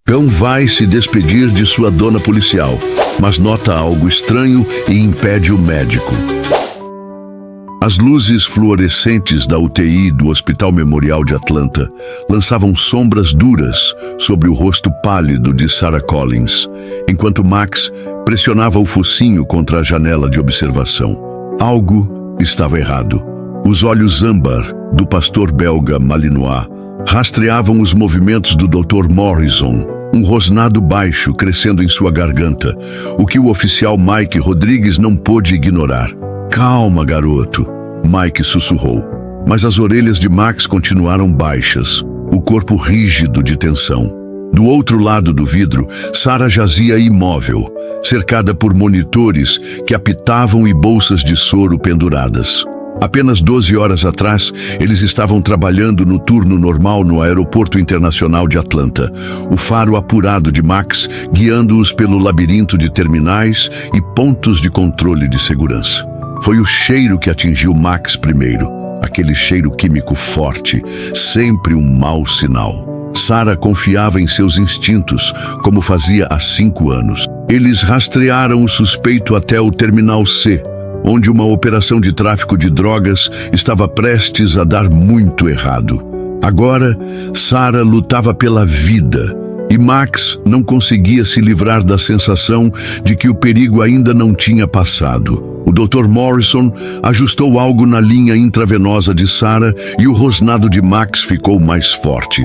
Cão vai se despedir de sua dona policial, mas nota algo estranho e impede o médico. As luzes fluorescentes da UTI do Hospital Memorial de Atlanta lançavam sombras duras sobre o rosto pálido de Sarah Collins, enquanto Max pressionava o focinho contra a janela de observação. Algo estava errado. Os olhos âmbar do pastor belga Malinois rastreavam os movimentos do Dr. Morrison, um rosnado baixo crescendo em sua garganta, o que o oficial Mike Rodrigues não pôde ignorar. "Calma, garoto", Mike sussurrou, mas as orelhas de Max continuaram baixas, o corpo rígido de tensão. Do outro lado do vidro, Sarah jazia imóvel, cercada por monitores que apitavam e bolsas de soro penduradas. Apenas 12 horas atrás, eles estavam trabalhando no turno normal no Aeroporto Internacional de Atlanta, o faro apurado de Max guiando-os pelo labirinto de terminais e pontos de controle de segurança. Foi o cheiro que atingiu Max primeiro, aquele cheiro químico forte, sempre um mau sinal. Sarah confiava em seus instintos, como fazia há 5 anos. Eles rastrearam o suspeito até o Terminal C, onde uma operação de tráfico de drogas estava prestes a dar muito errado. Agora, Sarah lutava pela vida, e Max não conseguia se livrar da sensação de que o perigo ainda não tinha passado. O Dr. Morrison ajustou algo na linha intravenosa de Sarah e o rosnado de Max ficou mais forte.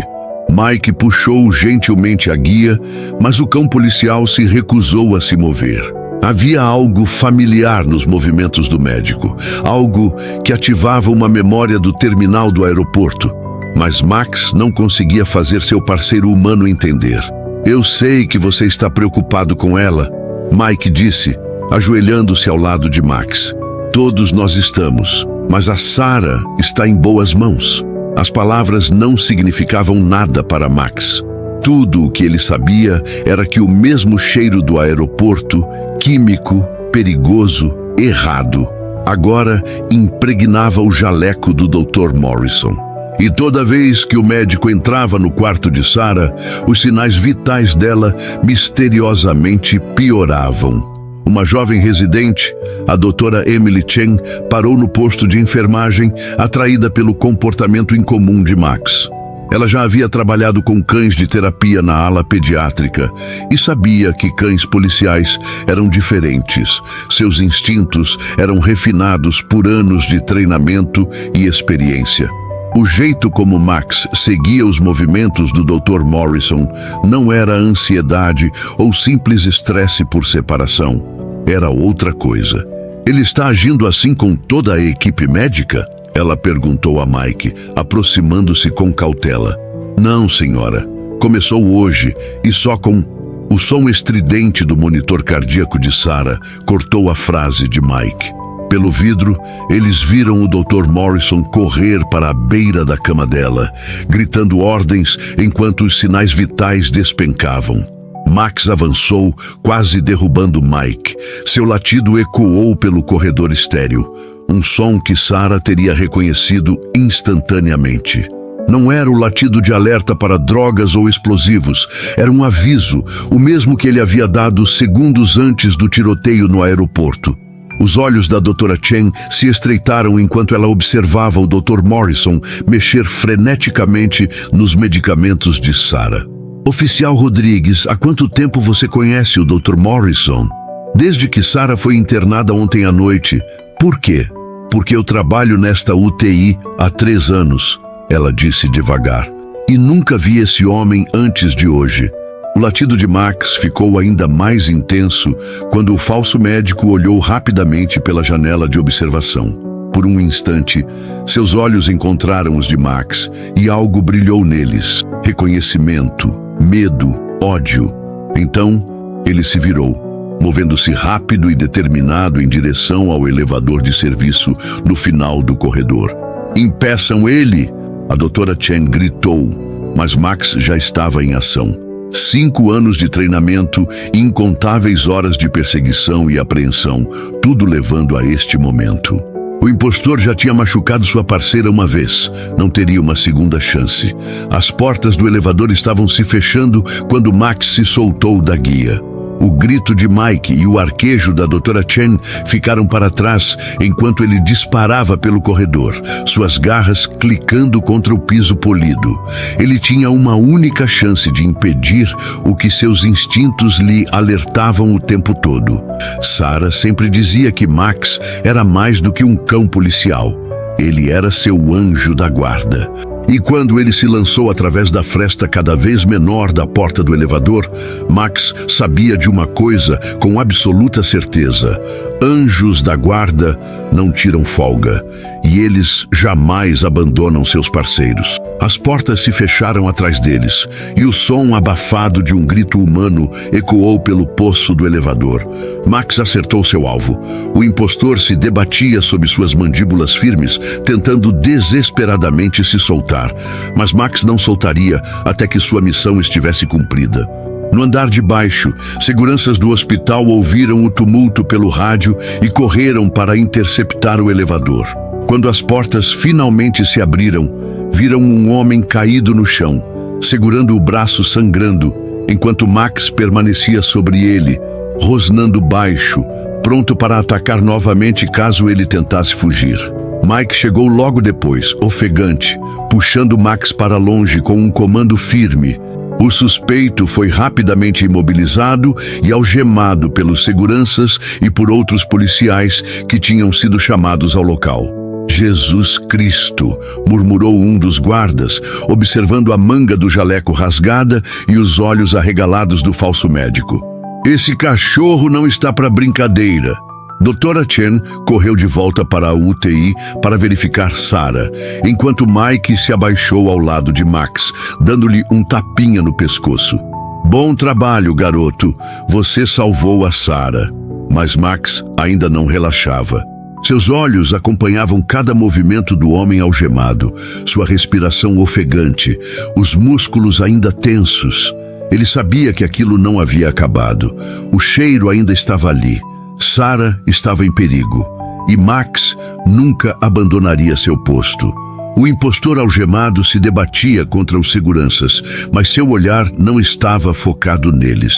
Mike puxou gentilmente a guia, mas o cão policial se recusou a se mover. Havia algo familiar nos movimentos do médico, algo que ativava uma memória do terminal do aeroporto. Mas Max não conseguia fazer seu parceiro humano entender. "Eu sei que você está preocupado com ela", Mike disse, ajoelhando-se ao lado de Max. "Todos nós estamos, mas a Sarah está em boas mãos." As palavras não significavam nada para Max. Tudo o que ele sabia era que o mesmo cheiro do aeroporto, químico, perigoso, errado, agora impregnava o jaleco do Dr. Morrison. E toda vez que o médico entrava no quarto de Sarah, os sinais vitais dela misteriosamente pioravam. Uma jovem residente, a doutora Emily Chen, parou no posto de enfermagem, atraída pelo comportamento incomum de Max. Ela já havia trabalhado com cães de terapia na ala pediátrica e sabia que cães policiais eram diferentes. Seus instintos eram refinados por anos de treinamento e experiência. O jeito como Max seguia os movimentos do Dr. Morrison não era ansiedade ou simples estresse por separação. Era outra coisa. "Ele está agindo assim com toda a equipe médica?" ela perguntou a Mike, aproximando-se com cautela. "Não, senhora. Começou hoje e só com..." O som estridente do monitor cardíaco de Sarah cortou a frase de Mike. Pelo vidro, eles viram o Dr. Morrison correr para a beira da cama dela, gritando ordens enquanto os sinais vitais despencavam. Max avançou, quase derrubando Mike. Seu latido ecoou pelo corredor estéril, um som que Sarah teria reconhecido instantaneamente. Não era o latido de alerta para drogas ou explosivos, era um aviso, o mesmo que ele havia dado segundos antes do tiroteio no aeroporto. Os olhos da doutora Chen se estreitaram enquanto ela observava o Dr. Morrison mexer freneticamente nos medicamentos de Sarah. "Oficial Rodrigues, há quanto tempo você conhece o Dr. Morrison?" "Desde que Sarah foi internada ontem à noite." "Por quê?" "Porque eu trabalho nesta UTI há 3 anos, ela disse devagar. "E nunca vi esse homem antes de hoje." O latido de Max ficou ainda mais intenso quando o falso médico olhou rapidamente pela janela de observação. Por um instante, seus olhos encontraram os de Max e algo brilhou neles. Reconhecimento, medo, ódio. Então, ele se virou, movendo-se rápido e determinado em direção ao elevador de serviço no final do corredor. "Impeçam ele!" a doutora Chen gritou, mas Max já estava em ação. 5 anos de treinamento e incontáveis horas de perseguição e apreensão, tudo levando a este momento. O impostor já tinha machucado sua parceira uma vez. Não teria uma segunda chance. As portas do elevador estavam se fechando quando Max se soltou da guia. O grito de Mike e o arquejo da Dra. Chen ficaram para trás enquanto ele disparava pelo corredor, suas garras clicando contra o piso polido. Ele tinha uma única chance de impedir o que seus instintos lhe alertavam o tempo todo. Sarah sempre dizia que Max era mais do que um cão policial. Ele era seu anjo da guarda. E quando ele se lançou através da fresta cada vez menor da porta do elevador, Max sabia de uma coisa com absoluta certeza: anjos da guarda não tiram folga, e eles jamais abandonam seus parceiros. As portas se fecharam atrás deles, e o som abafado de um grito humano ecoou pelo poço do elevador. Max acertou seu alvo. O impostor se debatia sob suas mandíbulas firmes, tentando desesperadamente se soltar. Mas Max não soltaria até que sua missão estivesse cumprida. No andar de baixo, seguranças do hospital ouviram o tumulto pelo rádio e correram para interceptar o elevador. Quando as portas finalmente se abriram, viram um homem caído no chão, segurando o braço sangrando, enquanto Max permanecia sobre ele, rosnando baixo, pronto para atacar novamente caso ele tentasse fugir. Mike chegou logo depois, ofegante, puxando Max para longe com um comando firme. O suspeito foi rapidamente imobilizado e algemado pelos seguranças e por outros policiais que tinham sido chamados ao local. Jesus Cristo, murmurou um dos guardas, observando a manga do jaleco rasgada e os olhos arregalados do falso médico. Esse cachorro não está para brincadeira. Dra. Chen correu de volta para a UTI para verificar Sarah, enquanto Mike se abaixou ao lado de Max, dando-lhe um tapinha no pescoço. Bom trabalho, garoto. Você salvou a Sarah. Mas Max ainda não relaxava. Seus olhos acompanhavam cada movimento do homem algemado, sua respiração ofegante, os músculos ainda tensos. Ele sabia que aquilo não havia acabado. O cheiro ainda estava ali. Sarah estava em perigo, e Max nunca abandonaria seu posto. O impostor algemado se debatia contra os seguranças, mas seu olhar não estava focado neles.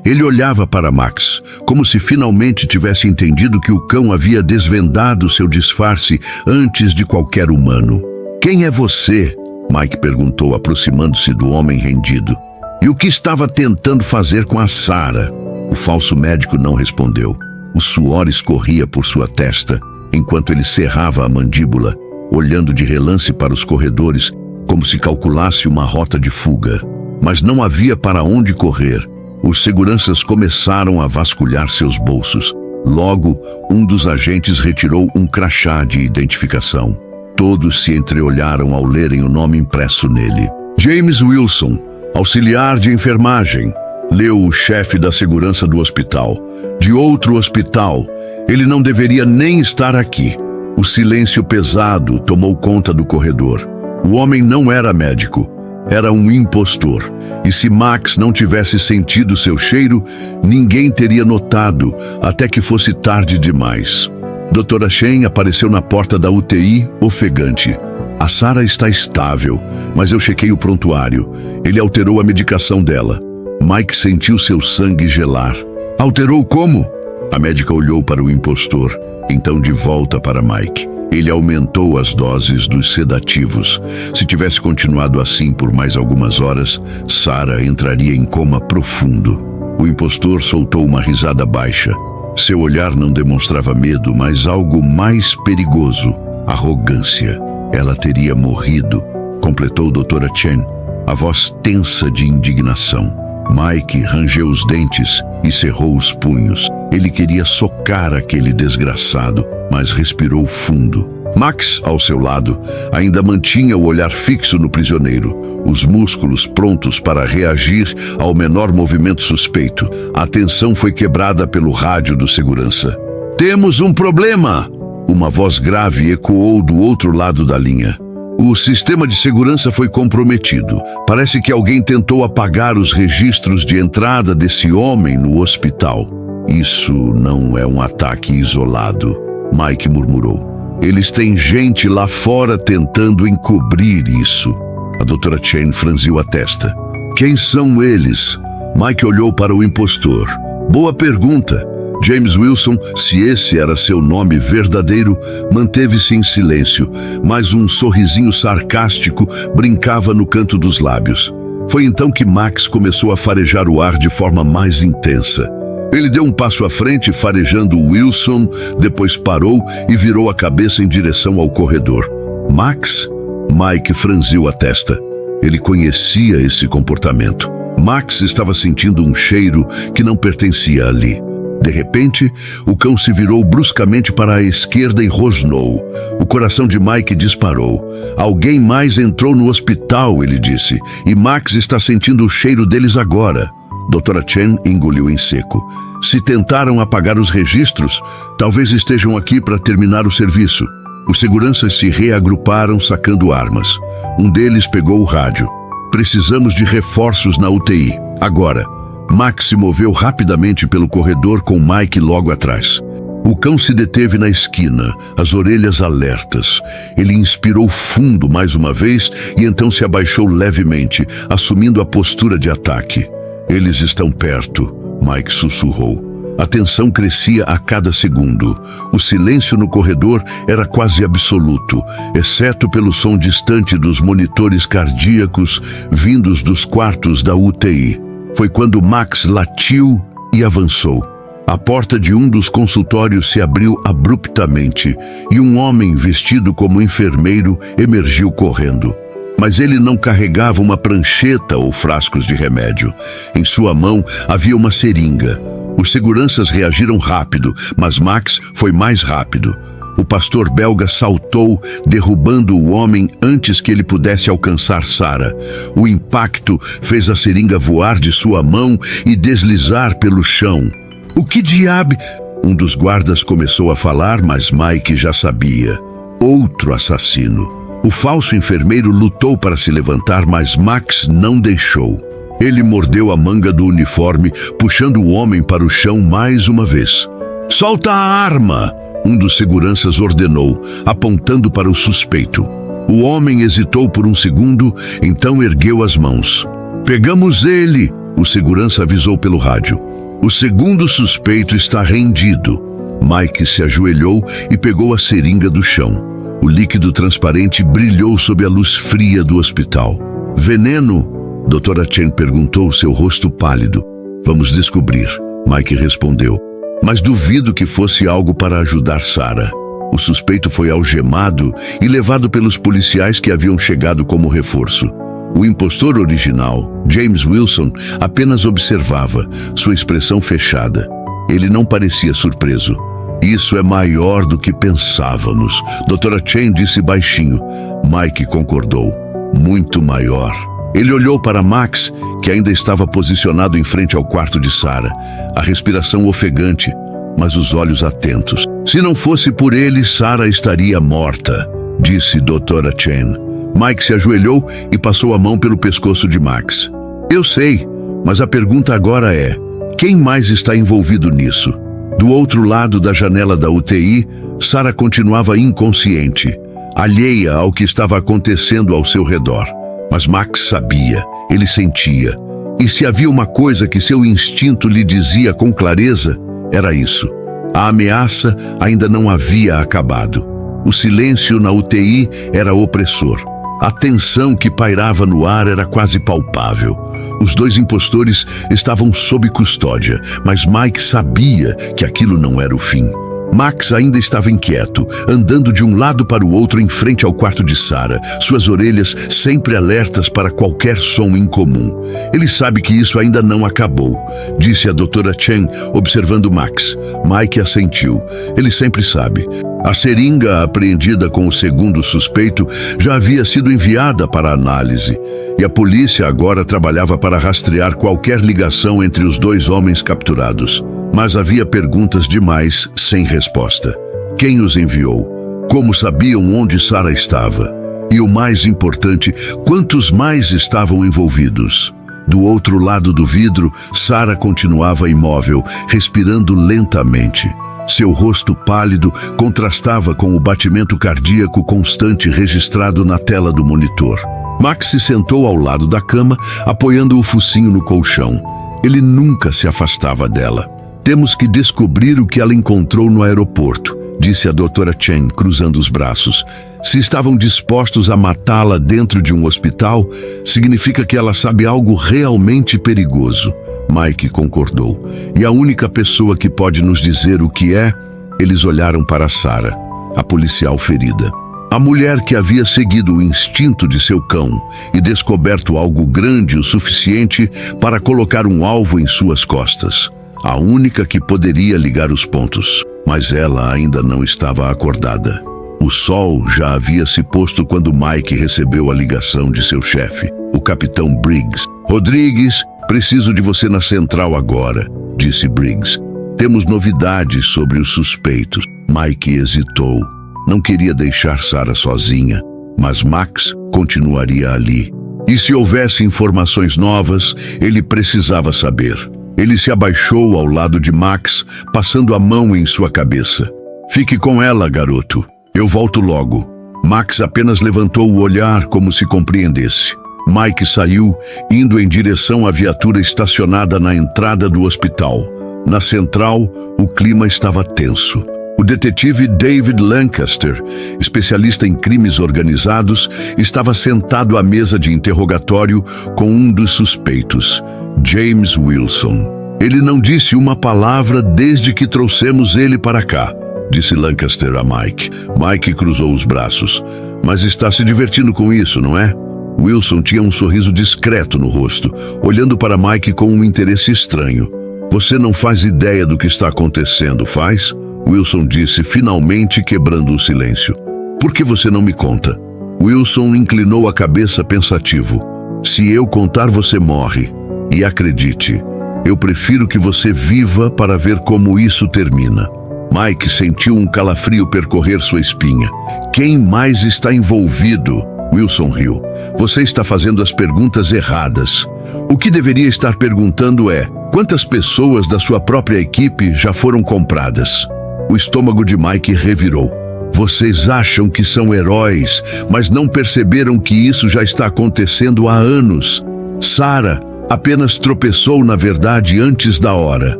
Ele olhava para Max, como se finalmente tivesse entendido que o cão havia desvendado seu disfarce antes de qualquer humano. Quem é você? Mike perguntou, aproximando-se do homem rendido. E o que estava tentando fazer com a Sarah? O falso médico não respondeu. O suor escorria por sua testa, enquanto ele cerrava a mandíbula, olhando de relance para os corredores, como se calculasse uma rota de fuga. Mas não havia para onde correr. Os seguranças começaram a vasculhar seus bolsos. Logo, um dos agentes retirou um crachá de identificação. Todos se entreolharam ao lerem o nome impresso nele. James Wilson, auxiliar de enfermagem, leu o chefe da segurança do hospital. De outro hospital, ele não deveria nem estar aqui. O silêncio pesado tomou conta do corredor. O homem não era médico, era um impostor. E se Max não tivesse sentido seu cheiro, ninguém teria notado até que fosse tarde demais. Dra. Chen apareceu na porta da UTI, ofegante. A Sarah está estável, mas eu chequei o prontuário. Ele alterou a medicação dela. Mike sentiu seu sangue gelar. Alterou como? A médica olhou para o impostor, então de volta para Mike. Ele aumentou as doses dos sedativos. Se tivesse continuado assim por mais algumas horas, Sarah entraria em coma profundo. O impostor soltou uma risada baixa. Seu olhar não demonstrava medo, mas algo mais perigoso: arrogância. Ela teria morrido, completou Dra. Chen, a voz tensa de indignação. Mike rangeu os dentes e cerrou os punhos. Ele queria socar aquele desgraçado, mas respirou fundo. Max, ao seu lado, ainda mantinha o olhar fixo no prisioneiro, os músculos prontos para reagir ao menor movimento suspeito. A tensão foi quebrada pelo rádio do segurança. Temos um problema! Uma voz grave ecoou do outro lado da linha. O sistema de segurança foi comprometido. Parece que alguém tentou apagar os registros de entrada desse homem no hospital. Isso não é um ataque isolado, Mike murmurou. Eles têm gente lá fora tentando encobrir isso. A doutora Chen franziu a testa. Quem são eles? Mike olhou para o impostor. Boa pergunta. James Wilson, se esse era seu nome verdadeiro, manteve-se em silêncio, mas um sorrisinho sarcástico brincava no canto dos lábios. Foi então que Max começou a farejar o ar de forma mais intensa. Ele deu um passo à frente, farejando Wilson, depois parou e virou a cabeça em direção ao corredor. Max? Mike franziu a testa. Ele conhecia esse comportamento. Max estava sentindo um cheiro que não pertencia ali. De repente, o cão se virou bruscamente para a esquerda e rosnou. O coração de Mike disparou. Alguém mais entrou no hospital, ele disse, e Max está sentindo o cheiro deles agora. Doutora Chen engoliu em seco. Se tentaram apagar os registros, talvez estejam aqui para terminar o serviço. Os seguranças se reagruparam sacando armas. Um deles pegou o rádio. Precisamos de reforços na UTI. Agora. Max se moveu rapidamente pelo corredor com Mike logo atrás. O cão se deteve na esquina, as orelhas alertas. Ele inspirou fundo mais uma vez e então se abaixou levemente, assumindo a postura de ataque. Eles estão perto, Mike sussurrou. A tensão crescia a cada segundo. O silêncio no corredor era quase absoluto, exceto pelo som distante dos monitores cardíacos vindos dos quartos da UTI. Foi quando Max latiu e avançou. A porta de um dos consultórios se abriu abruptamente e um homem vestido como enfermeiro emergiu correndo. Mas ele não carregava uma prancheta ou frascos de remédio. Em sua mão havia uma seringa. Os seguranças reagiram rápido, mas Max foi mais rápido. O pastor belga saltou, derrubando o homem antes que ele pudesse alcançar Sarah. O impacto fez a seringa voar de sua mão e deslizar pelo chão. O que diabo? Um dos guardas começou a falar, mas Mike já sabia. Outro assassino. O falso enfermeiro lutou para se levantar, mas Max não deixou. Ele mordeu a manga do uniforme, puxando o homem para o chão mais uma vez. Solta a arma! Um dos seguranças ordenou, apontando para o suspeito. O homem hesitou por um segundo, então ergueu as mãos. Pegamos ele! O segurança avisou pelo rádio. O segundo suspeito está rendido. Mike se ajoelhou e pegou a seringa do chão. O líquido transparente brilhou sob a luz fria do hospital. Veneno? Doutora Chen perguntou, seu rosto pálido. Vamos descobrir, Mike respondeu. Mas duvido que fosse algo para ajudar Sarah. O suspeito foi algemado e levado pelos policiais que haviam chegado como reforço. O impostor original, James Wilson, apenas observava, sua expressão fechada. Ele não parecia surpreso. Isso é maior do que pensávamos, Doutora Chen disse baixinho. Mike concordou. Muito maior. Ele olhou para Max, que ainda estava posicionado em frente ao quarto de Sarah, a respiração ofegante, mas os olhos atentos. Se não fosse por ele, Sarah estaria morta, disse Doutora Chen. Mike se ajoelhou e passou a mão pelo pescoço de Max. Eu sei, mas a pergunta agora é, quem mais está envolvido nisso? Do outro lado da janela da UTI, Sarah continuava inconsciente, alheia ao que estava acontecendo ao seu redor. Mas Max sabia, ele sentia. E se havia uma coisa que seu instinto lhe dizia com clareza, era isso. A ameaça ainda não havia acabado. O silêncio na UTI era opressor. A tensão que pairava no ar era quase palpável. Os dois impostores estavam sob custódia, mas Mike sabia que aquilo não era o fim. Max ainda estava inquieto, andando de um lado para o outro em frente ao quarto de Sarah, suas orelhas sempre alertas para qualquer som incomum. Ele sabe que isso ainda não acabou, disse a doutora Chen, observando Max. Mike assentiu. Ele sempre sabe. A seringa apreendida com o segundo suspeito já havia sido enviada para análise, e a polícia agora trabalhava para rastrear qualquer ligação entre os dois homens capturados. Mas havia perguntas demais sem resposta. Quem os enviou? Como sabiam onde Sarah estava? E o mais importante, quantos mais estavam envolvidos? Do outro lado do vidro, Sarah continuava imóvel, respirando lentamente. Seu rosto pálido contrastava com o batimento cardíaco constante registrado na tela do monitor. Max se sentou ao lado da cama, apoiando o focinho no colchão. Ele nunca se afastava dela. Temos que descobrir o que ela encontrou no aeroporto, disse a doutora Chen, cruzando os braços. Se estavam dispostos a matá-la dentro de um hospital, significa que ela sabe algo realmente perigoso. Mike concordou. E a única pessoa que pode nos dizer o que é... Eles olharam para Sarah, a policial ferida. A mulher que havia seguido o instinto de seu cão e descoberto algo grande o suficiente para colocar um alvo em suas costas. A única que poderia ligar os pontos. Mas ela ainda não estava acordada. O sol já havia se posto quando Mike recebeu a ligação de seu chefe, o capitão Briggs. Rodrigues, preciso de você na central agora, disse Briggs. Temos novidades sobre os suspeitos. Mike hesitou. Não queria deixar Sarah sozinha, mas Max continuaria ali. E se houvesse informações novas, ele precisava saber. Ele se abaixou ao lado de Max, passando a mão em sua cabeça. Fique com ela, garoto. Eu volto logo. Max apenas levantou o olhar como se compreendesse. Mike saiu, indo em direção à viatura estacionada na entrada do hospital. Na central, o clima estava tenso. O detetive David Lancaster, especialista em crimes organizados, estava sentado à mesa de interrogatório com um dos suspeitos, James Wilson. Ele não disse uma palavra desde que trouxemos ele para cá, disse Lancaster a Mike. Mike cruzou os braços. Mas está se divertindo com isso, não é? Wilson tinha um sorriso discreto no rosto, olhando para Mike com um interesse estranho. Você não faz ideia do que está acontecendo, faz? Wilson disse, finalmente quebrando o silêncio. Por que você não me conta? Wilson inclinou a cabeça pensativo. Se eu contar, você morre. E acredite, eu prefiro que você viva para ver como isso termina. Mike sentiu um calafrio percorrer sua espinha. Quem mais está envolvido? Wilson riu. Você está fazendo as perguntas erradas. O que deveria estar perguntando é: quantas pessoas da sua própria equipe já foram compradas? O estômago de Mike revirou. Vocês acham que são heróis, mas não perceberam que isso já está acontecendo há anos. Sarah apenas tropeçou na verdade antes da hora.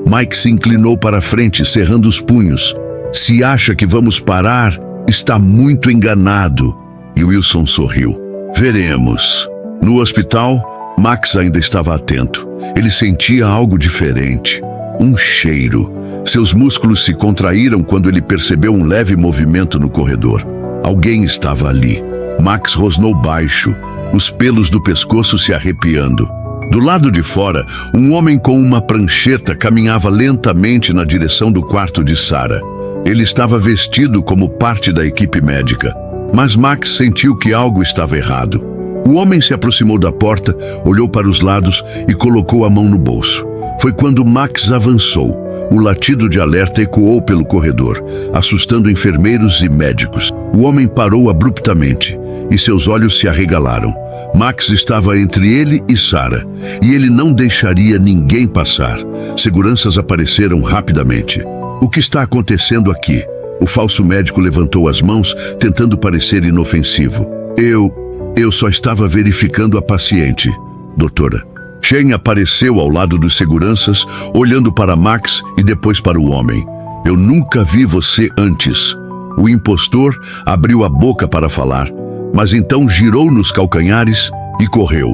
Mike se inclinou para a frente, cerrando os punhos. Se acha que vamos parar, está muito enganado. E Wilson sorriu. Veremos. No hospital, Max ainda estava atento. Ele sentia algo diferente. Um cheiro. Seus músculos se contraíram quando ele percebeu um leve movimento no corredor. Alguém estava ali. Max rosnou baixo, os pelos do pescoço se arrepiando. Do lado de fora, um homem com uma prancheta caminhava lentamente na direção do quarto de Sarah. Ele estava vestido como parte da equipe médica, mas Max sentiu que algo estava errado. O homem se aproximou da porta, olhou para os lados e colocou a mão no bolso. Foi quando Max avançou. O latido de alerta ecoou pelo corredor, assustando enfermeiros e médicos. O homem parou abruptamente e seus olhos se arregalaram. Max estava entre ele e Sarah, e ele não deixaria ninguém passar. Seguranças apareceram rapidamente. O que está acontecendo aqui? O falso médico levantou as mãos, tentando parecer inofensivo. Eu só estava verificando a paciente, doutora. Chen apareceu ao lado dos seguranças, olhando para Max e depois para o homem. Eu nunca vi você antes. O impostor abriu a boca para falar, mas então girou nos calcanhares e correu.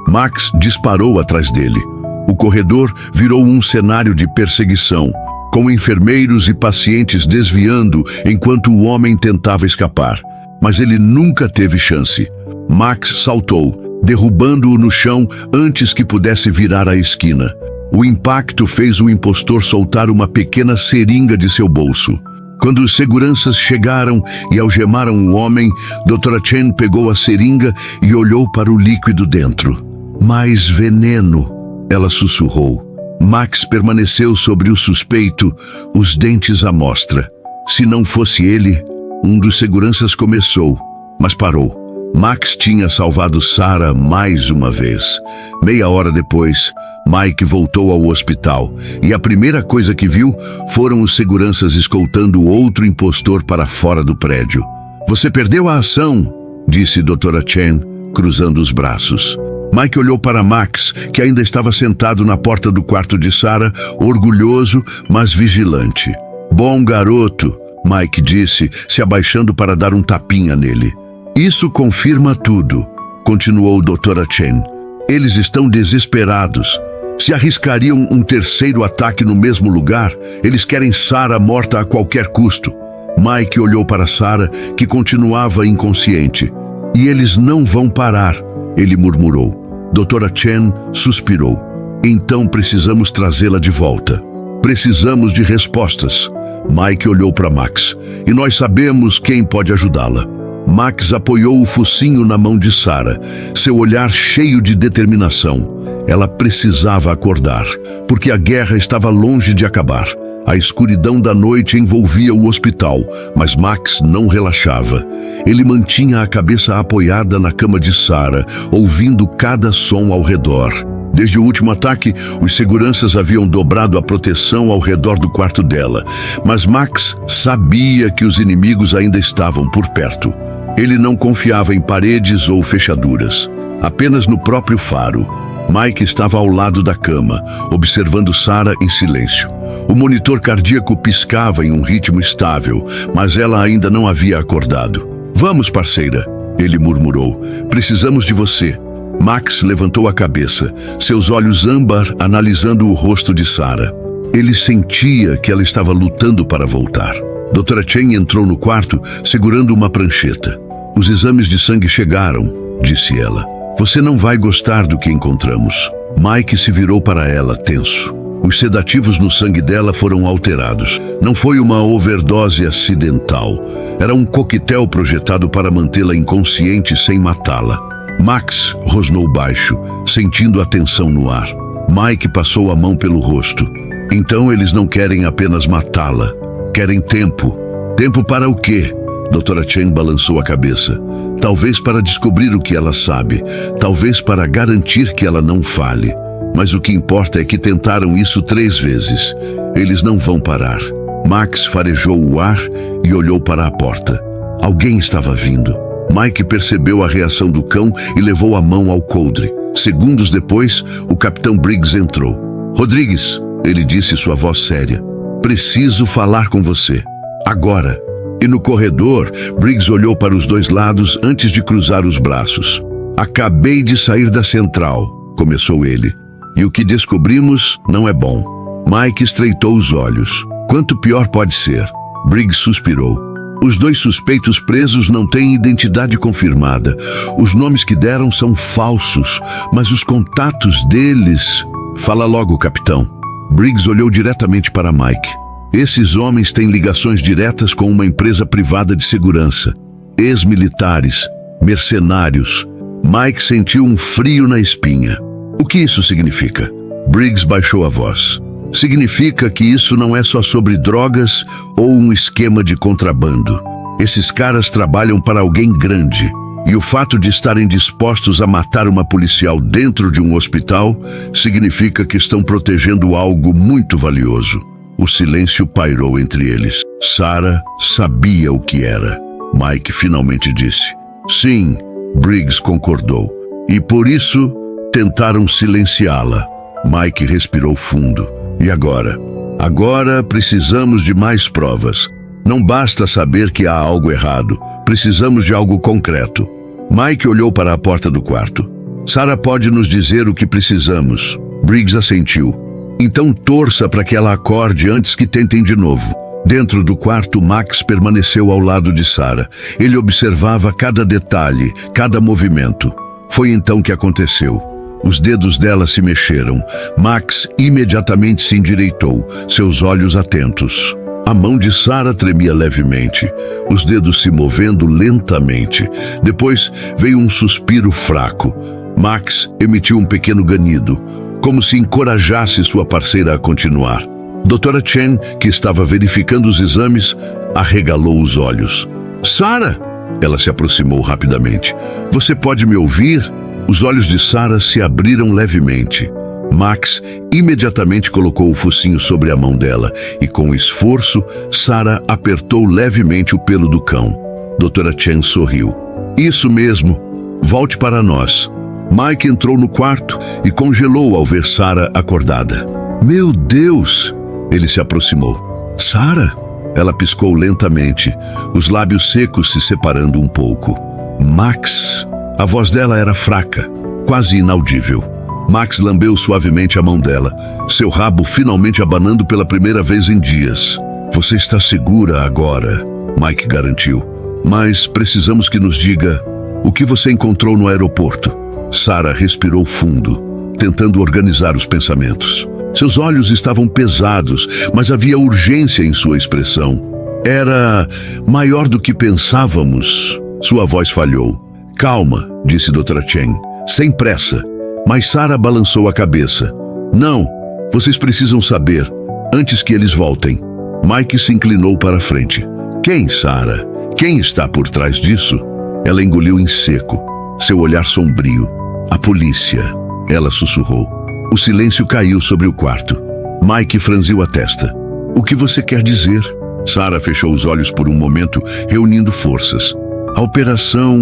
Max disparou atrás dele. O corredor virou um cenário de perseguição, com enfermeiros e pacientes desviando enquanto o homem tentava escapar. Mas ele nunca teve chance. Max saltou, derrubando-o no chão antes que pudesse virar a esquina. O impacto fez o impostor soltar uma pequena seringa de seu bolso. Quando os seguranças chegaram e algemaram o homem, Dra. Chen pegou a seringa e olhou para o líquido dentro. Mais veneno, ela sussurrou. Max permaneceu sobre o suspeito, os dentes à mostra. Se não fosse ele, um dos seguranças começou, mas parou. Max tinha salvado Sarah mais uma vez. Meia hora depois, Mike voltou ao hospital e a primeira coisa que viu foram os seguranças escoltando outro impostor para fora do prédio. "Você perdeu a ação", disse Dra. Chen, cruzando os braços. Mike olhou para Max, que ainda estava sentado na porta do quarto de Sarah, orgulhoso, mas vigilante. "Bom garoto", Mike disse, se abaixando para dar um tapinha nele. "Isso confirma tudo", continuou Dra. Chen. "Eles estão desesperados. Se arriscariam um terceiro ataque no mesmo lugar, eles querem Sarah morta a qualquer custo." Mike olhou para Sarah, que continuava inconsciente. "E eles não vão parar", ele murmurou. Dra. Chen suspirou. "Então precisamos trazê-la de volta. Precisamos de respostas." Mike olhou para Max. "E nós sabemos quem pode ajudá-la." Max apoiou o focinho na mão de Sarah, seu olhar cheio de determinação. Ela precisava acordar, porque a guerra estava longe de acabar. A escuridão da noite envolvia o hospital, mas Max não relaxava. Ele mantinha a cabeça apoiada na cama de Sarah, ouvindo cada som ao redor. Desde o último ataque, os seguranças haviam dobrado a proteção ao redor do quarto dela, mas Max sabia que os inimigos ainda estavam por perto. Ele não confiava em paredes ou fechaduras, apenas no próprio faro. Mike estava ao lado da cama, observando Sarah em silêncio. O monitor cardíaco piscava em um ritmo estável, mas ela ainda não havia acordado. "Vamos, parceira", ele murmurou. "Precisamos de você." Max levantou a cabeça, seus olhos âmbar analisando o rosto de Sarah. Ele sentia que ela estava lutando para voltar. Dra. Chen entrou no quarto, segurando uma prancheta. "Os exames de sangue chegaram", disse ela. "Você não vai gostar do que encontramos." Mike se virou para ela, tenso. Os sedativos no sangue dela foram alterados. Não foi uma overdose acidental. Era um coquetel projetado para mantê-la inconsciente sem matá-la. Max rosnou baixo, sentindo a tensão no ar. Mike passou a mão pelo rosto. "Então eles não querem apenas matá-la. Querem tempo." "Tempo para o quê?" Dra. Chen balançou a cabeça. "Talvez para descobrir o que ela sabe. Talvez para garantir que ela não fale. Mas o que importa é que tentaram isso 3 vezes. Eles não vão parar." Max farejou o ar e olhou para a porta. Alguém estava vindo. Mike percebeu a reação do cão e levou a mão ao coldre. Segundos depois, o capitão Briggs entrou. "Rodrigues", ele disse, sua voz séria. "Preciso falar com você. Agora." E no corredor, Briggs olhou para os dois lados antes de cruzar os braços. "Acabei de sair da central", começou ele. "E o que descobrimos não é bom." Mike estreitou os olhos. "Quanto pior pode ser?" Briggs suspirou. "Os 2 suspeitos presos não têm identidade confirmada. Os nomes que deram são falsos, mas os contatos deles..." "Fala logo, capitão." Briggs olhou diretamente para Mike. "Esses homens têm ligações diretas com uma empresa privada de segurança. Ex-militares, mercenários." Mike sentiu um frio na espinha. "O que isso significa?" Briggs baixou a voz. "Significa que isso não é só sobre drogas ou um esquema de contrabando. Esses caras trabalham para alguém grande. E o fato de estarem dispostos a matar uma policial dentro de um hospital significa que estão protegendo algo muito valioso." O silêncio pairou entre eles. Sarah sabia o que era. Mike finalmente disse. "Sim", Briggs concordou. "E por isso tentaram silenciá-la." Mike respirou fundo. "E agora?" "Agora precisamos de mais provas. Não basta saber que há algo errado. Precisamos de algo concreto." Mike olhou para a porta do quarto. "Sarah pode nos dizer o que precisamos." Briggs assentiu. "Então torça para que ela acorde antes que tentem de novo." Dentro do quarto, Max permaneceu ao lado de Sarah. Ele observava cada detalhe, cada movimento. Foi então que aconteceu. Os dedos dela se mexeram. Max imediatamente se endireitou, seus olhos atentos. A mão de Sarah tremia levemente, os dedos se movendo lentamente. Depois veio um suspiro fraco. Max emitiu um pequeno ganido, como se encorajasse sua parceira a continuar. Dra. Chen, que estava verificando os exames, arregalou os olhos. "Sarah!" Ela se aproximou rapidamente. Você pode me ouvir? Os olhos de Sarah se abriram levemente. Max imediatamente colocou o focinho sobre a mão dela e, com esforço, Sarah apertou levemente o pelo do cão. Dra. Chen sorriu. Isso mesmo. Volte para nós. Mike entrou no quarto e congelou ao ver Sarah acordada. Meu Deus! Ele se aproximou. Sarah? Ela piscou lentamente, os lábios secos se separando um pouco. Max! A voz dela era fraca, quase inaudível. Max lambeu suavemente a mão dela, seu rabo finalmente abanando pela primeira vez em dias. Você está segura agora, Mike garantiu. Mas precisamos que nos diga o que você encontrou no aeroporto. Sarah respirou fundo, tentando organizar os pensamentos. Seus olhos estavam pesados, mas havia urgência em sua expressão. Era maior do que pensávamos. Sua voz falhou. Calma, disse Dra. Chen, sem pressa. Mas Sarah balançou a cabeça. Não, vocês precisam saber, antes que eles voltem. Mike se inclinou para a frente. Quem, Sarah? Quem está por trás disso? Ela engoliu em seco, seu olhar sombrio. A polícia, ela sussurrou. O silêncio caiu sobre o quarto. Mike franziu a testa. O que você quer dizer? Sarah fechou os olhos por um momento, reunindo forças. A operação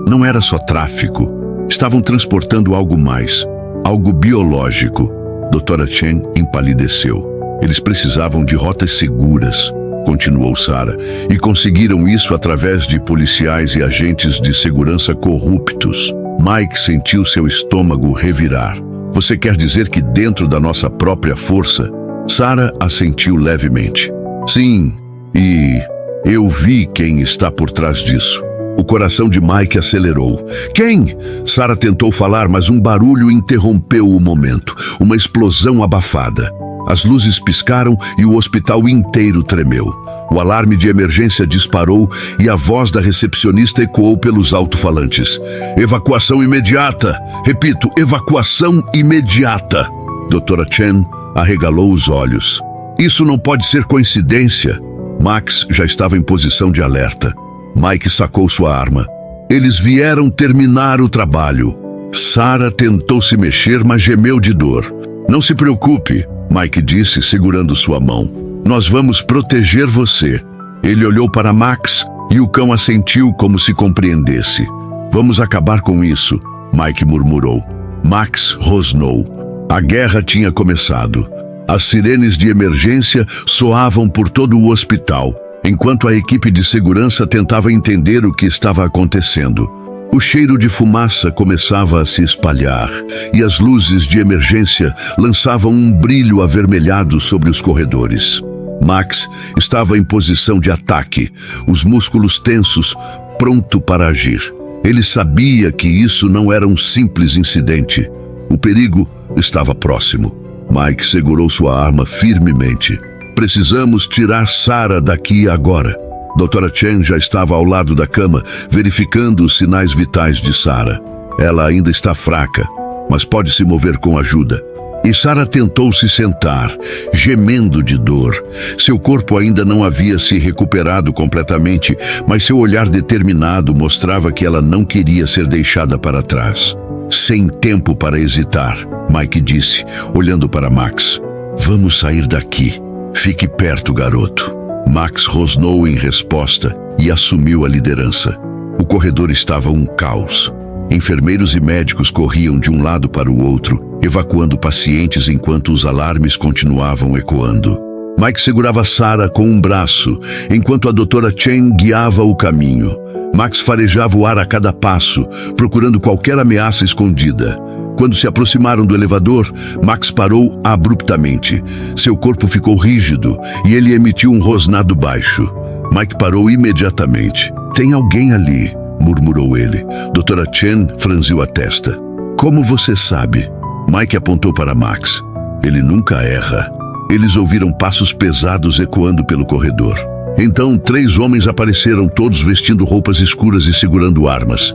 não era só tráfico. Estavam transportando algo mais, algo biológico. Dra. Chen empalideceu. Eles precisavam de rotas seguras, continuou Sarah, e conseguiram isso através de policiais e agentes de segurança corruptos. Mike sentiu seu estômago revirar. Você quer dizer que dentro da nossa própria força? Sarah assentiu levemente. Sim, e eu vi quem está por trás disso. O coração de Mike acelerou. Quem? Sarah tentou falar, mas um barulho interrompeu o momento. Uma explosão abafada. As luzes piscaram e o hospital inteiro tremeu. O alarme de emergência disparou e a voz da recepcionista ecoou pelos alto-falantes. Evacuação imediata! Repito, evacuação imediata! Dra. Chen arregalou os olhos. Isso não pode ser coincidência. Max já estava em posição de alerta. Mike sacou sua arma. Eles vieram terminar o trabalho. Sarah tentou se mexer, mas gemeu de dor. Não se preocupe, Mike disse, segurando sua mão. Nós vamos proteger você. Ele olhou para Max e o cão assentiu como se compreendesse. Vamos acabar com isso, Mike murmurou. Max rosnou. A guerra tinha começado. As sirenes de emergência soavam por todo o hospital, enquanto a equipe de segurança tentava entender o que estava acontecendo. O cheiro de fumaça começava a se espalhar e as luzes de emergência lançavam um brilho avermelhado sobre os corredores. Max estava em posição de ataque, os músculos tensos, pronto para agir. Ele sabia que isso não era um simples incidente. O perigo estava próximo. Mike segurou sua arma firmemente. Precisamos tirar Sarah daqui agora. Dra. Chen já estava ao lado da cama, verificando os sinais vitais de Sarah. Ela ainda está fraca, mas pode se mover com ajuda. E Sarah tentou se sentar, gemendo de dor. Seu corpo ainda não havia se recuperado completamente, mas seu olhar determinado mostrava que ela não queria ser deixada para trás. Sem tempo para hesitar, Mike disse, olhando para Max. Vamos sair daqui. Fique perto, garoto. Max rosnou em resposta e assumiu a liderança. O corredor estava um caos. Enfermeiros e médicos corriam de um lado para o outro, evacuando pacientes enquanto os alarmes continuavam ecoando. Mike segurava Sarah com um braço, enquanto a Dra. Chen guiava o caminho. Max farejava o ar a cada passo, procurando qualquer ameaça escondida. Quando se aproximaram do elevador, Max parou abruptamente. Seu corpo ficou rígido e ele emitiu um rosnado baixo. Mike parou imediatamente. Tem alguém ali, murmurou ele. Dra. Chen franziu a testa. Como você sabe? Mike apontou para Max. Ele nunca erra. Eles ouviram passos pesados ecoando pelo corredor. Então 3 homens apareceram, todos vestindo roupas escuras e segurando armas.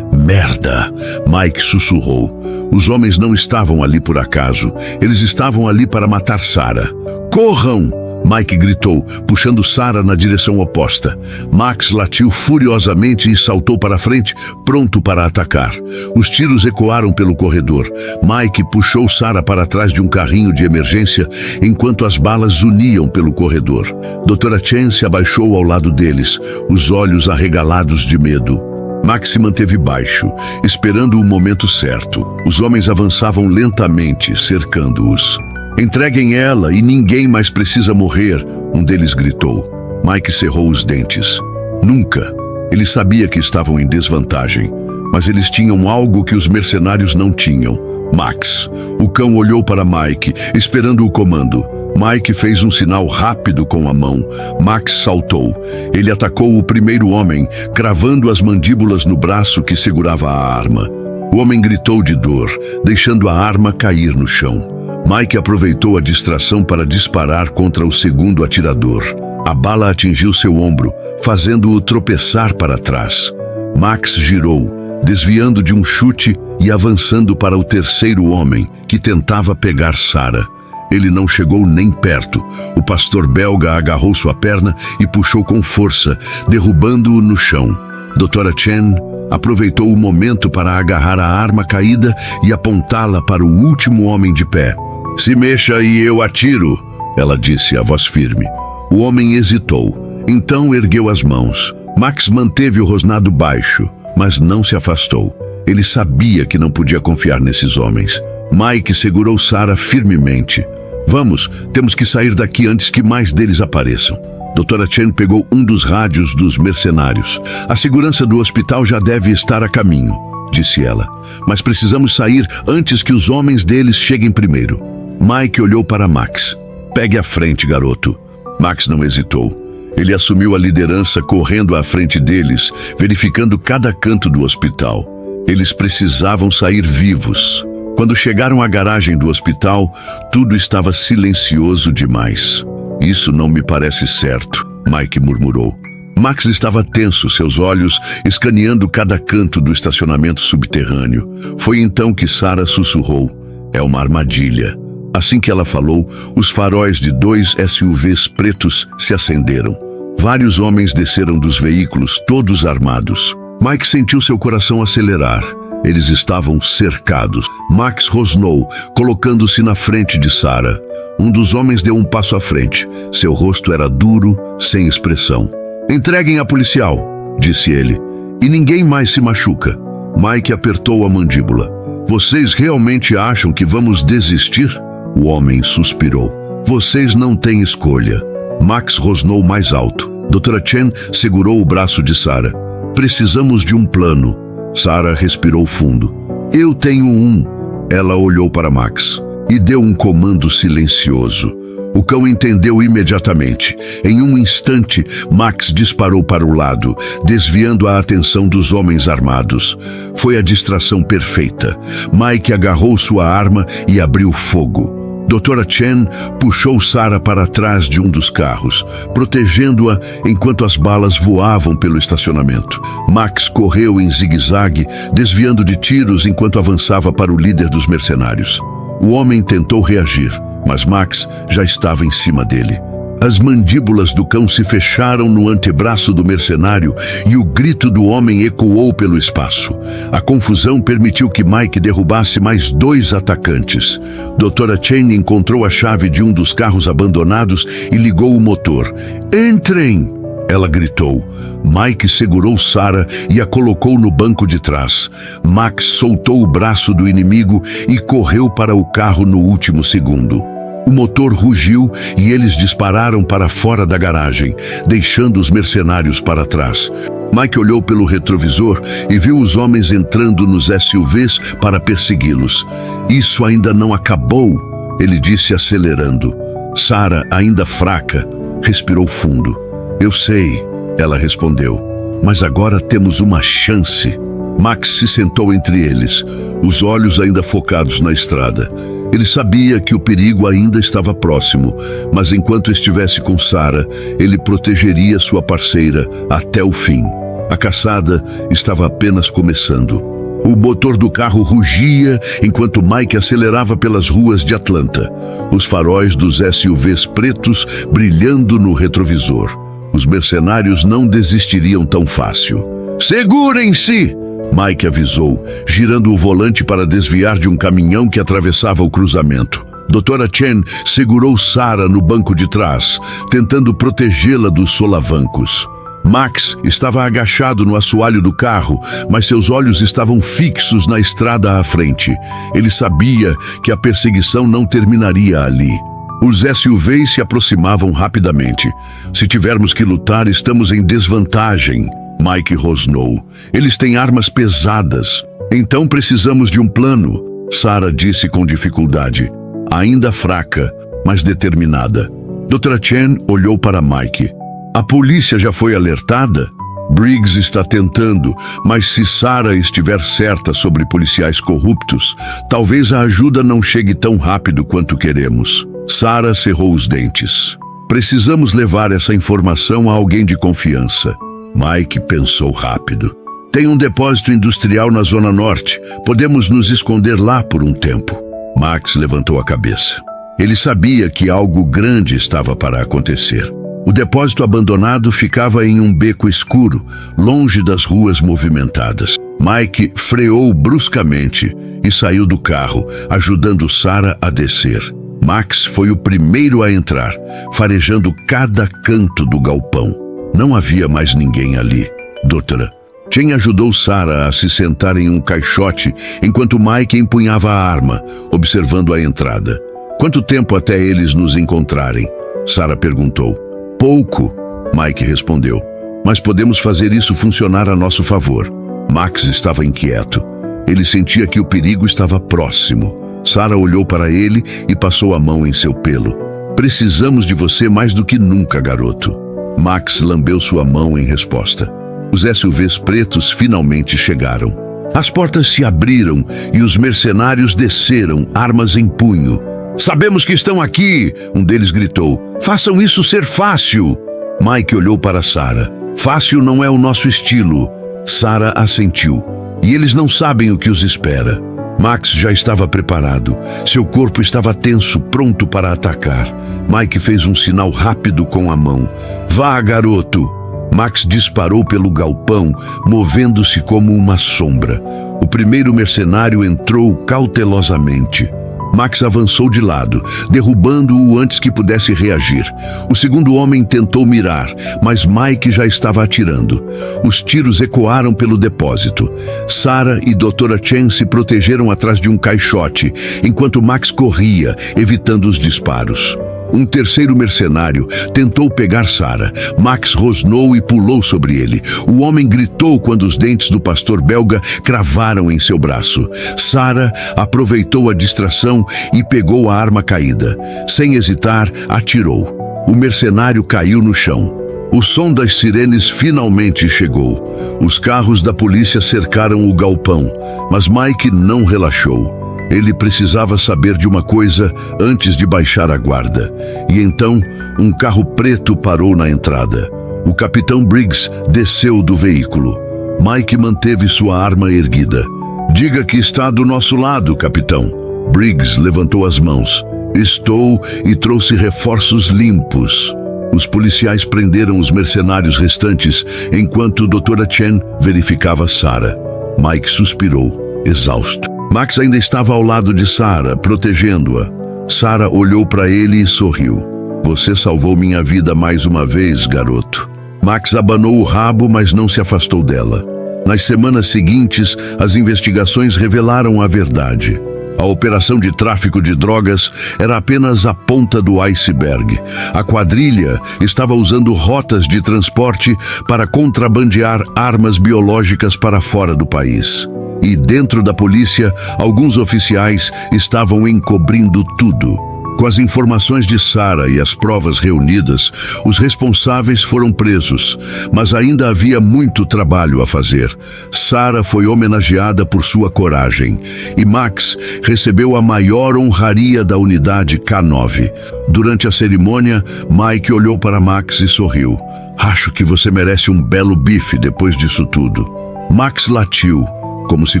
Merda! Mike sussurrou. Os homens não estavam ali por acaso. Eles estavam ali para matar Sarah. Corram! Mike gritou, puxando Sarah na direção oposta. Max latiu furiosamente e saltou para frente, pronto para atacar. Os tiros ecoaram pelo corredor. Mike puxou Sarah para trás de um carrinho de emergência, enquanto as balas zuniam pelo corredor. Dra. Chen se abaixou ao lado deles, os olhos arregalados de medo. Max se manteve baixo, esperando o momento certo. Os homens avançavam lentamente, cercando-os. Entreguem ela e ninguém mais precisa morrer, um deles gritou. Mike cerrou os dentes. Nunca. Ele sabia que estavam em desvantagem, mas eles tinham algo que os mercenários não tinham. Max. O cão olhou para Mike, esperando o comando. Mike fez um sinal rápido com a mão. Max saltou. Ele atacou o primeiro homem, cravando as mandíbulas no braço que segurava a arma. O homem gritou de dor, deixando a arma cair no chão. Mike aproveitou a distração para disparar contra o segundo atirador. A bala atingiu seu ombro, fazendo-o tropeçar para trás. Max girou, desviando de um chute e avançando para o terceiro homem, que tentava pegar Sarah. Ele não chegou nem perto. O pastor belga agarrou sua perna e puxou com força, derrubando-o no chão. Dra. Chen aproveitou o momento para agarrar a arma caída e apontá-la para o último homem de pé. Se mexa e eu atiro, ela disse a voz firme. O homem hesitou, então ergueu as mãos. Max manteve o rosnado baixo, mas não se afastou. Ele sabia que não podia confiar nesses homens. Mike segurou Sarah firmemente. Vamos, temos que sair daqui antes que mais deles apareçam. Dra. Chen pegou um dos rádios dos mercenários. A segurança do hospital já deve estar a caminho, disse ela. Mas precisamos sair antes que os homens deles cheguem primeiro. Mike olhou para Max. Pegue a frente, garoto. Max não hesitou. Ele assumiu a liderança correndo à frente deles, verificando cada canto do hospital. Eles precisavam sair vivos. Quando chegaram à garagem do hospital, tudo estava silencioso demais. Isso não me parece certo, Mike murmurou. Max estava tenso, seus olhos escaneando cada canto do estacionamento subterrâneo. Foi então que Sarah sussurrou. É uma armadilha. Assim que ela falou, os faróis de 2 SUVs pretos se acenderam. Vários homens desceram dos veículos, todos armados. Mike sentiu seu coração acelerar. Eles estavam cercados. Max rosnou, colocando-se na frente de Sarah. Um dos homens deu um passo à frente. Seu rosto era duro, sem expressão. Entreguem a policial, disse ele. E ninguém mais se machuca. Mike apertou a mandíbula. Vocês realmente acham que vamos desistir? O homem suspirou. Vocês não têm escolha. Max rosnou mais alto. Dra. Chen segurou o braço de Sarah. Precisamos de um plano. Sarah respirou fundo. Eu tenho um. Ela olhou para Max e deu um comando silencioso. O cão entendeu imediatamente. Em um instante, Max disparou para o lado, desviando a atenção dos homens armados. Foi a distração perfeita. Mike agarrou sua arma e abriu fogo. Dra. Chen puxou Sarah para trás de um dos carros, protegendo-a enquanto as balas voavam pelo estacionamento. Max correu em zigue-zague, desviando de tiros enquanto avançava para o líder dos mercenários. O homem tentou reagir, mas Max já estava em cima dele. As mandíbulas do cão se fecharam no antebraço do mercenário e o grito do homem ecoou pelo espaço. A confusão permitiu que Mike derrubasse mais 2 atacantes. Dra. Chen encontrou a chave de um dos carros abandonados e ligou o motor. Entrem! Ela gritou. Mike segurou Sarah e a colocou no banco de trás. Max soltou o braço do inimigo e correu para o carro no último segundo. O motor rugiu e eles dispararam para fora da garagem, deixando os mercenários para trás. Mike olhou pelo retrovisor e viu os homens entrando nos SUVs para persegui-los. Isso ainda não acabou, ele disse acelerando. Sarah, ainda fraca, respirou fundo. Eu sei, ela respondeu, mas agora temos uma chance. Max se sentou entre eles, os olhos ainda focados na estrada. Ele sabia que o perigo ainda estava próximo, mas enquanto estivesse com Sarah, ele protegeria sua parceira até o fim. A caçada estava apenas começando. O motor do carro rugia enquanto Mike acelerava pelas ruas de Atlanta, os faróis dos SUVs pretos brilhando no retrovisor. Os mercenários não desistiriam tão fácil. "Segurem-se!" Mike avisou, girando o volante para desviar de um caminhão que atravessava o cruzamento. Dra. Chen segurou Sarah no banco de trás, tentando protegê-la dos solavancos. Max estava agachado no assoalho do carro, mas seus olhos estavam fixos na estrada à frente. Ele sabia que a perseguição não terminaria ali. Os SUVs se aproximavam rapidamente. "Se tivermos que lutar, estamos em desvantagem", Mike rosnou. "Eles têm armas pesadas. Então precisamos de um plano", Sarah disse com dificuldade, ainda fraca, mas determinada. Dra. Chen olhou para Mike. "A polícia já foi alertada?" "Briggs está tentando, mas se Sarah estiver certa sobre policiais corruptos, talvez a ajuda não chegue tão rápido quanto queremos." Sarah cerrou os dentes. "Precisamos levar essa informação a alguém de confiança." Mike pensou rápido. "Tem um depósito industrial na Zona Norte. Podemos nos esconder lá por um tempo." Max levantou a cabeça. Ele sabia que algo grande estava para acontecer. O depósito abandonado ficava em um beco escuro, longe das ruas movimentadas. Mike freou bruscamente e saiu do carro, ajudando Sarah a descer. Max foi o primeiro a entrar, farejando cada canto do galpão. Não havia mais ninguém ali. Dra. Chen ajudou Sarah a se sentar em um caixote enquanto Mike empunhava a arma, observando a entrada. "Quanto tempo até eles nos encontrarem?" Sarah perguntou. "Pouco", Mike respondeu. "Mas podemos fazer isso funcionar a nosso favor." Max estava inquieto. Ele sentia que o perigo estava próximo. Sarah olhou para ele e passou a mão em seu pelo. "Precisamos de você mais do que nunca, garoto." Max lambeu sua mão em resposta. Os SUVs pretos finalmente chegaram. As portas se abriram e os mercenários desceram, armas em punho. "Sabemos que estão aqui!" um deles gritou. "Façam isso ser fácil!" Mike olhou para Sarah. "Fácil não é o nosso estilo." Sarah assentiu. "E eles não sabem o que os espera." Max já estava preparado. Seu corpo estava tenso, pronto para atacar. Mike fez um sinal rápido com a mão. "Vá, garoto!" Max disparou pelo galpão, movendo-se como uma sombra. O primeiro mercenário entrou cautelosamente. Max avançou de lado, derrubando-o antes que pudesse reagir. O segundo homem tentou mirar, mas Mike já estava atirando. Os tiros ecoaram pelo depósito. Sarah e Dra. Chen se protegeram atrás de um caixote, enquanto Max corria, evitando os disparos. Um terceiro mercenário tentou pegar Sarah. Max rosnou e pulou sobre ele. O homem gritou quando os dentes do pastor belga cravaram em seu braço. Sarah aproveitou a distração e pegou a arma caída. Sem hesitar, atirou. O mercenário caiu no chão. O som das sirenes finalmente chegou. Os carros da polícia cercaram o galpão, mas Mike não relaxou. Ele precisava saber de uma coisa antes de baixar a guarda. E então, um carro preto parou na entrada. O capitão Briggs desceu do veículo. Mike manteve sua arma erguida. "Diga que está do nosso lado, capitão." Briggs levantou as mãos. "Estou e trouxe reforços limpos." Os policiais prenderam os mercenários restantes enquanto Dra. Chen verificava Sarah. Mike suspirou, exausto. Max ainda estava ao lado de Sarah, protegendo-a. Sarah olhou para ele e sorriu. "Você salvou minha vida mais uma vez, garoto." Max abanou o rabo, mas não se afastou dela. Nas semanas seguintes, as investigações revelaram a verdade. A operação de tráfico de drogas era apenas a ponta do iceberg. A quadrilha estava usando rotas de transporte para contrabandear armas biológicas para fora do país. E dentro da polícia, alguns oficiais estavam encobrindo tudo. Com as informações de Sarah e as provas reunidas, os responsáveis foram presos, mas ainda havia muito trabalho a fazer. Sarah foi homenageada por sua coragem e Max recebeu a maior honraria da unidade K9. Durante a cerimônia, Mike olhou para Max e sorriu. "Acho que você merece um belo bife depois disso tudo." Max latiu. como se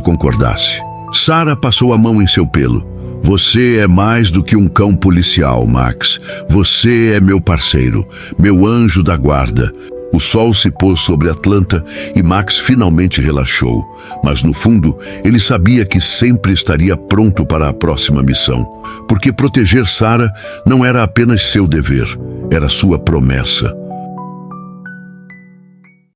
concordasse. Sarah passou a mão em seu pelo. Você é mais do que um cão policial, Max. Você é meu parceiro, meu anjo da guarda. O sol se pôs sobre Atlanta e Max finalmente relaxou. Mas no fundo, ele sabia que sempre estaria pronto para a próxima missão. Porque proteger Sarah não era apenas seu dever, era sua promessa.